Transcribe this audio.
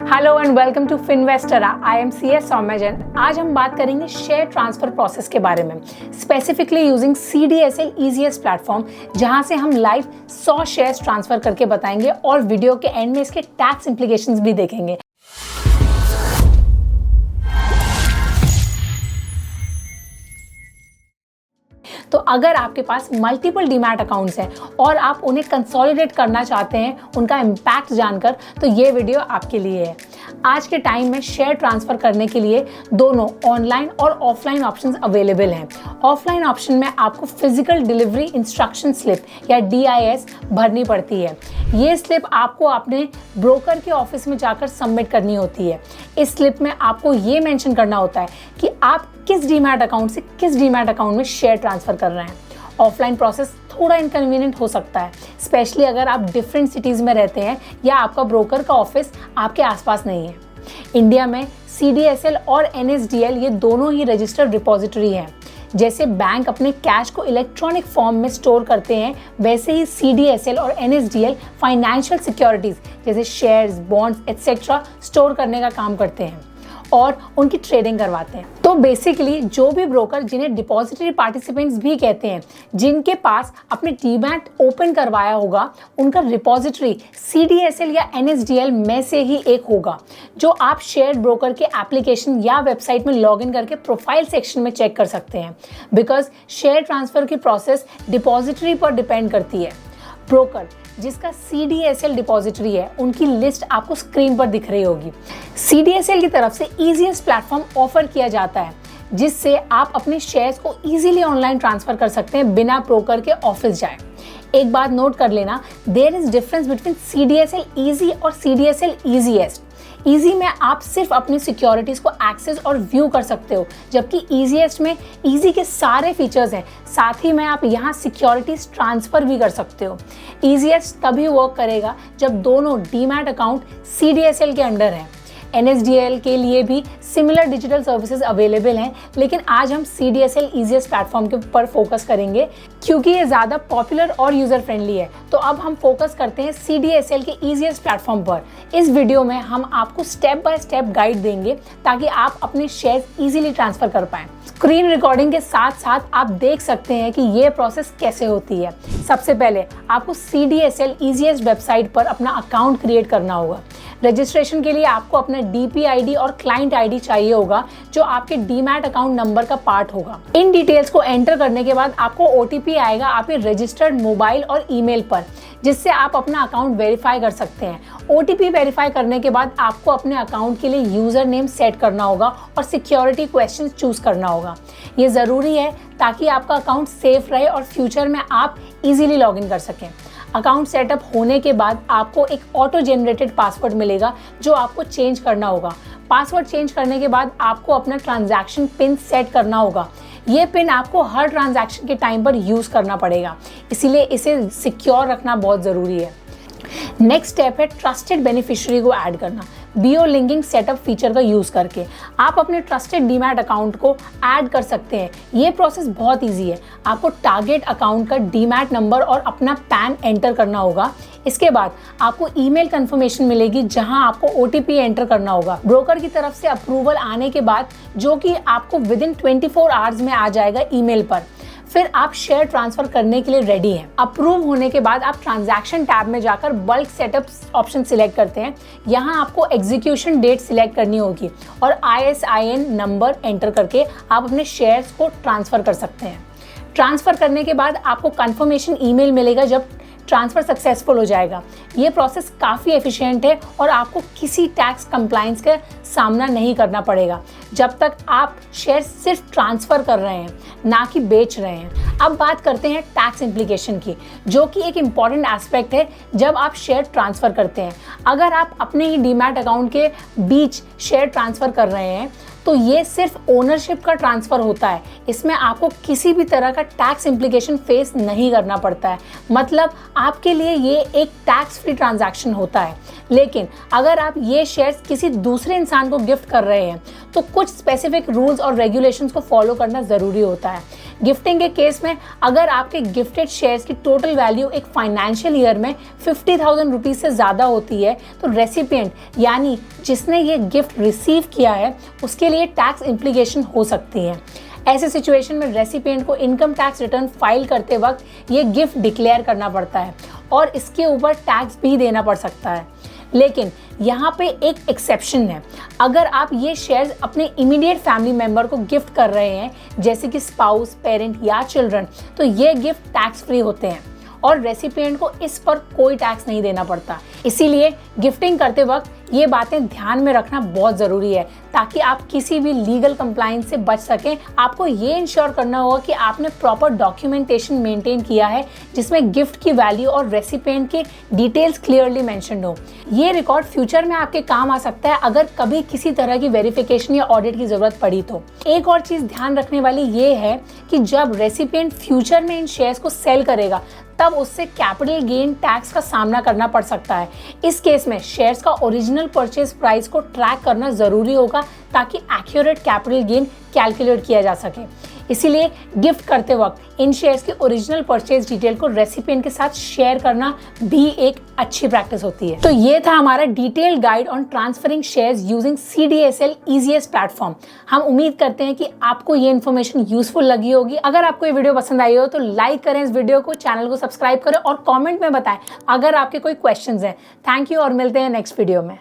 Hello and welcome to Finvestra. I am CS Saumya Jain. आज हम बात करेंगे शेयर ट्रांसफर प्रोसेस के बारे में, specifically using CDSL EasyEst platform, जहां से हम लाइव 100 शेयर्स ट्रांसफर करके बताएंगे और वीडियो के एंड में इसके टैक्स इंप्लीकेशंस भी देखेंगे। तो अगर आपके पास मल्टीपल डीमैट अकाउंट्स हैं और आप उन्हें कंसोलिडेट करना चाहते हैं उनका इम्पैक्ट जानकर, तो ये वीडियो आपके लिए है। आज के टाइम में शेयर ट्रांसफर करने के लिए दोनों ऑनलाइन और ऑफलाइन ऑप्शंस अवेलेबल हैं। ऑफलाइन ऑप्शन में आपको फिजिकल डिलीवरी इंस्ट्रक्शन स्लिप या DIS भरनी पड़ती है। ये स्लिप आपको अपने ब्रोकर के ऑफिस में जाकर सबमिट करनी होती है। इस स्लिप में आपको ये मेंशन करना होता है कि आप किस डीमैट अकाउंट से किस डीमैट अकाउंट में शेयर ट्रांसफर कर रहे हैं। ऑफलाइन प्रोसेस थोड़ा इनकन्वीनियंट हो सकता है, स्पेशली अगर आप डिफरेंट सिटीज़ में रहते हैं या आपका ब्रोकर का ऑफिस आपके आसपास नहीं है। इंडिया में CDSL और NSDL ये दोनों ही रजिस्टर्ड डिपॉजिटरी हैं। जैसे बैंक अपने कैश को इलेक्ट्रॉनिक फॉर्म में स्टोर करते हैं, वैसे ही CDSL और NSDL फाइनेंशियल सिक्योरिटीज़ जैसे शेयर्स, बॉन्ड्स एटसेट्रा स्टोर करने का काम करते हैं और उनकी ट्रेडिंग करवाते हैं। तो बेसिकली जो भी ब्रोकर, जिन्हें डिपॉजिटरी पार्टिसिपेंट्स भी कहते हैं, जिनके पास अपने डीमैट ओपन करवाया होगा, उनका रिपॉजिटरी CDSL या NSDL में से ही एक होगा, जो आप शेयर ब्रोकर के एप्लीकेशन या वेबसाइट में लॉगिन करके प्रोफाइल सेक्शन में चेक कर सकते हैं। बिकॉज शेयर ट्रांसफर की प्रोसेस डिपॉजिटरी पर डिपेंड करती है। ब्रोकर जिसका CDSL डिपॉजिटरी है, उनकी लिस्ट आपको स्क्रीन पर दिख रही होगी। CDSL की तरफ से EasyEst प्लेटफॉर्म ऑफर किया जाता है, जिससे आप अपने शेयर्स को इजीली ऑनलाइन ट्रांसफर कर सकते हैं बिना ब्रोकर के ऑफिस जाए। एक बात नोट कर लेना, there is difference between CDSL Easy और CDSL EasyEst। ईजी में आप सिर्फ अपनी सिक्योरिटीज़ को एक्सेस और व्यू कर सकते हो, जबकि EasyEst में ईजी के सारे फीचर्स हैं। साथ ही में आप यहाँ सिक्योरिटीज़ ट्रांसफ़र भी कर सकते हो। EasyEst तभी वर्क करेगा जब दोनों डीमैट अकाउंट CDSL के अंडर हैं। NSDL के लिए भी सिमिलर डिजिटल सर्विसेज अवेलेबल हैं, लेकिन आज हम CDSL EasyEst प्लेटफॉर्म के ऊपर फोकस करेंगे क्योंकि ये ज़्यादा पॉपुलर और यूज़र फ्रेंडली है। तो अब हम फोकस करते हैं CDSL के EasyEst प्लेटफॉर्म पर। इस वीडियो में हम आपको स्टेप बाय स्टेप गाइड देंगे ताकि आप अपने शेयर्स इजीली ट्रांसफ़र कर पाएँ। स्क्रीन रिकॉर्डिंग के साथ साथ आप देख सकते हैं कि ये प्रोसेस कैसे होती है। सबसे पहले आपको CDSL EasyEst वेबसाइट पर अपना अकाउंट क्रिएट करना होगा। रजिस्ट्रेशन के लिए आपको अपना DP ID और क्लाइंट ID चाहिए होगा, जो आपके डीमैट अकाउंट नंबर का पार्ट होगा। इन डिटेल्स को एंटर करने के बाद आपको OTP आएगा आपके रजिस्टर्ड मोबाइल और ईमेल पर, जिससे आप अपना अकाउंट वेरीफाई कर सकते हैं। OTP वेरीफाई करने के बाद आपको अपने अकाउंट के लिए यूज़र नेम सेट करना होगा और सिक्योरिटी क्वेश्चन चूज़ करना होगा। ये ज़रूरी है ताकि आपका अकाउंट सेफ रहे और फ्यूचर में आप इजीली लॉगिन कर सकें। अकाउंट सेटअप होने के बाद आपको एक ऑटो जनरेटेड पासवर्ड मिलेगा, जो आपको चेंज करना होगा। पासवर्ड चेंज करने के बाद आपको अपना ट्रांजैक्शन पिन सेट करना होगा। ये पिन आपको हर ट्रांजैक्शन के टाइम पर यूज़ करना पड़ेगा, इसीलिए इसे सिक्योर रखना बहुत ज़रूरी है। नेक्स्ट स्टेप है ट्रस्टेड बेनिफिशियरी को ऐड करना। BO लिंकिंग सेटअप फीचर का यूज़ करके आप अपने ट्रस्टेड डीमैट अकाउंट को ऐड कर सकते हैं। ये प्रोसेस बहुत इजी है। आपको टारगेट अकाउंट का डीमैट नंबर और अपना पैन एंटर करना होगा। इसके बाद आपको ईमेल कंफर्मेशन मिलेगी, जहां आपको OTP एंटर करना होगा। ब्रोकर की तरफ से अप्रूवल आने के बाद, जो कि आपको विदिन 24 आवर्स में आ जाएगा ईमेल पर, फिर आप शेयर ट्रांसफर करने के लिए रेडी हैं। अप्रूव होने के बाद आप ट्रांजैक्शन टैब में जाकर बल्क सेटअप ऑप्शन सिलेक्ट करते हैं। यहाँ आपको एग्जीक्यूशन डेट सिलेक्ट करनी होगी और ISIN नंबर एंटर करके आप अपने शेयर्स को ट्रांसफ़र कर सकते हैं। ट्रांसफ़र करने के बाद आपको कंफर्मेशन ईमेल मिलेगा जब ट्रांसफ़र सक्सेसफुल हो जाएगा। ये प्रोसेस काफ़ी एफिशिएंट है और आपको किसी टैक्स कंप्लायंस का सामना नहीं करना पड़ेगा जब तक आप शेयर सिर्फ ट्रांसफ़र कर रहे हैं, ना कि बेच रहे हैं। अब बात करते हैं टैक्स इम्प्लीकेशन की, जो कि एक इम्पॉर्टेंट एस्पेक्ट है जब आप शेयर ट्रांसफ़र करते हैं। अगर आप अपने ही डीमैट अकाउंट के बीच शेयर ट्रांसफ़र कर रहे हैं, तो ये सिर्फ ओनरशिप का ट्रांसफ़र होता है। इसमें आपको किसी भी तरह का टैक्स इम्प्लीकेशन फेस नहीं करना पड़ता है। मतलब आपके लिए ये एक टैक्स फ्री ट्रांजैक्शन होता है। लेकिन अगर आप ये शेयर्स किसी दूसरे इंसान को गिफ्ट कर रहे हैं, तो कुछ स्पेसिफिक रूल्स और रेगुलेशंस को फॉलो करना ज़रूरी होता है। गिफ्टिंग के केस में अगर आपके गिफ्टेड शेयर्स की टोटल वैल्यू एक फाइनेंशियल ईयर में 50,000 रुपीज से ज़्यादा होती है तो रेसिपिएंट यानी जिसने ये गिफ्ट रिसीव किया है उसके लिए टैक्स इम्प्लीकेशन हो सकती है। ऐसे सिचुएशन में रेसिपिएंट को इनकम टैक्स रिटर्न फाइल करते वक्त ये गिफ्ट डिक्लेयर करना पड़ता है और इसके ऊपर टैक्स भी देना पड़ सकता है। लेकिन यहाँ पे एक एक्सेप्शन है, अगर आप ये शेयर्स अपने इमीडिएट फैमिली मेंबर को गिफ्ट कर रहे हैं जैसे कि स्पाउस, पेरेंट या चिल्ड्रन, तो ये गिफ्ट टैक्स फ्री होते हैं और रेसिपिएंट को इस पर कोई टैक्स नहीं देना पड़ता। इसीलिए गिफ्टिंग करते वक्त ये बातें ध्यान में रखना बहुत ज़रूरी है ताकि आप किसी भी लीगल कंप्लाइंस से बच सकें। आपको ये इंश्योर करना होगा कि आपने प्रॉपर डॉक्यूमेंटेशन मेंटेन किया है जिसमें गिफ्ट की वैल्यू और रेसिपिएंट के डिटेल्स क्लियरली मेंशन्ड हो। ये रिकॉर्ड फ्यूचर में आपके काम आ सकता है अगर कभी किसी तरह की वेरिफिकेशन या ऑडिट की ज़रूरत पड़ी तो। एक और चीज़ ध्यान रखने वाली ये है कि जब रेसिपिएंट फ्यूचर में इन शेयर्स को सेल करेगा तब उससे कैपिटल गेन टैक्स का सामना करना पड़ सकता है। इस केस में शेयर्स का ओरिजिनल परचेज प्राइस को ट्रैक करना ज़रूरी होगा ताकि एक्यूरेट कैपिटल गेन कैलकुलेट किया जा सके। इसीलिए गिफ्ट करते वक्त इन शेयर्स की ओरिजिनल परचेज डिटेल को रेसिपिएंट के साथ शेयर करना भी एक अच्छी प्रैक्टिस होती है। तो ये था हमारा detailed guide on transferring shares using CDSL EasyS platform. हम उम्मीद करते हैं कि आपको ये इन्फॉर्मेशन यूजफुल लगी होगी। अगर आपको ये वीडियो पसंद आई हो तो लाइक करें इस वीडियो को, चैनल को सब्सक्राइब करें और कॉमेंट में बताएं अगर आपके कोई क्वेश्चंस हैं। थैंक यू और मिलते हैं नेक्स्ट वीडियो में।